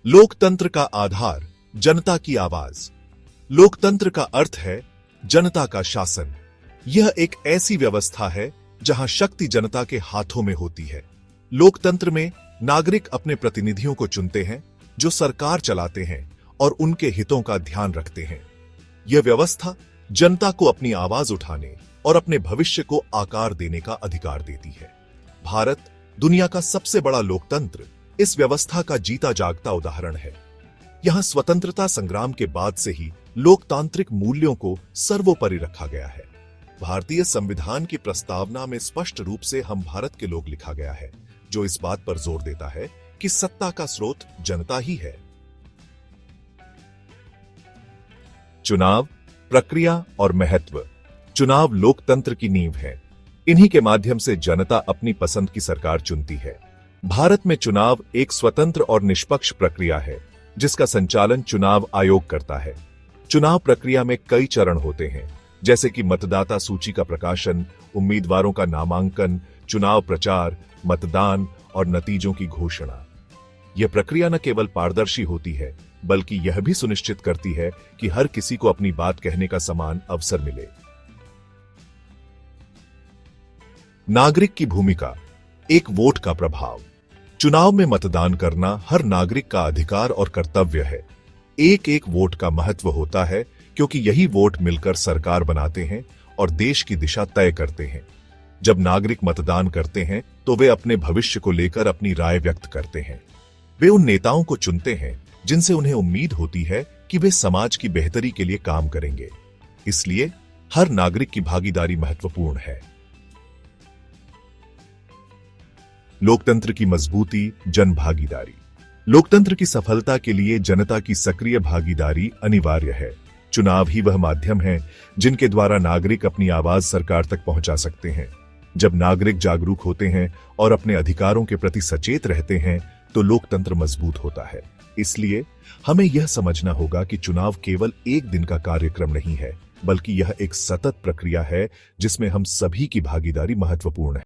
लोकतंत्र का आधार जनता की आवाज। लोकतंत्र का अर्थ है जनता का शासन। यह एक ऐसी व्यवस्था है जहां शक्ति जनता के हाथों में होती है। लोकतंत्र में नागरिक अपने प्रतिनिधियों को चुनते हैं जो सरकार चलाते हैं और उनके हितों का ध्यान रखते हैं। यह व्यवस्था जनता को अपनी आवाज उठाने और अपने भविष्य को आकार देने का अधिकार देती है। भारत दुनिया का सबसे बड़ा लोकतंत्र इस व्यवस्था का जीता जागता उदाहरण है। यहां स्वतंत्रता संग्राम के बाद से ही लोकतांत्रिक मूल्यों को सर्वोपरि रखा गया है। भारतीय संविधान की प्रस्तावना में स्पष्ट रूप से हम भारत के लोग लिखा गया है, जो इस बात पर जोर देता है कि सत्ता का स्रोत जनता ही है। चुनाव, प्रक्रिया और महत्व। चुनाव लोकतंत्र की नींव है। इन्हीं के माध्यम से जनता अपनी पसंद की सरकार चुनती है। भारत में चुनाव एक स्वतंत्र और निष्पक्ष प्रक्रिया है, जिसका संचालन चुनाव आयोग करता है। चुनाव प्रक्रिया में कई चरण होते हैं, जैसे कि मतदाता सूची का प्रकाशन, उम्मीदवारों का नामांकन, चुनाव प्रचार, मतदान और नतीजों की घोषणा। यह प्रक्रिया न केवल पारदर्शी होती है, बल्कि यह भी सुनिश्चित करती है कि हर किसी को अपनी बात कहने का समान अवसर मिले। नागरिक की भूमिका, एक वोट का प्रभाव। चुनाव में मतदान करना हर नागरिक का अधिकार और कर्तव्य है। एक एक वोट का महत्व होता है, क्योंकि यही वोट मिलकर सरकार बनाते हैं और देश की दिशा तय करते हैं। जब नागरिक मतदान करते हैं तो वे अपने भविष्य को लेकर अपनी राय व्यक्त करते हैं। वे उन नेताओं को चुनते हैं जिनसे उन्हें उम्मीद होती है कि वे समाज की बेहतरी के लिए काम करेंगे। इसलिए हर नागरिक की भागीदारी महत्वपूर्ण है। लोकतंत्र की मजबूती, जन भागीदारी। लोकतंत्र की सफलता के लिए जनता की सक्रिय भागीदारी अनिवार्य है। चुनाव ही वह माध्यम है जिनके द्वारा नागरिक अपनी आवाज सरकार तक पहुंचा सकते हैं। जब नागरिक जागरूक होते हैं और अपने अधिकारों के प्रति सचेत रहते हैं तो लोकतंत्र मजबूत होता है। इसलिए हमें यह समझना होगा कि चुनाव केवल एक दिन का कार्यक्रम नहीं है, बल्कि यह एक सतत प्रक्रिया है जिसमें हम सभी की भागीदारी महत्वपूर्ण है।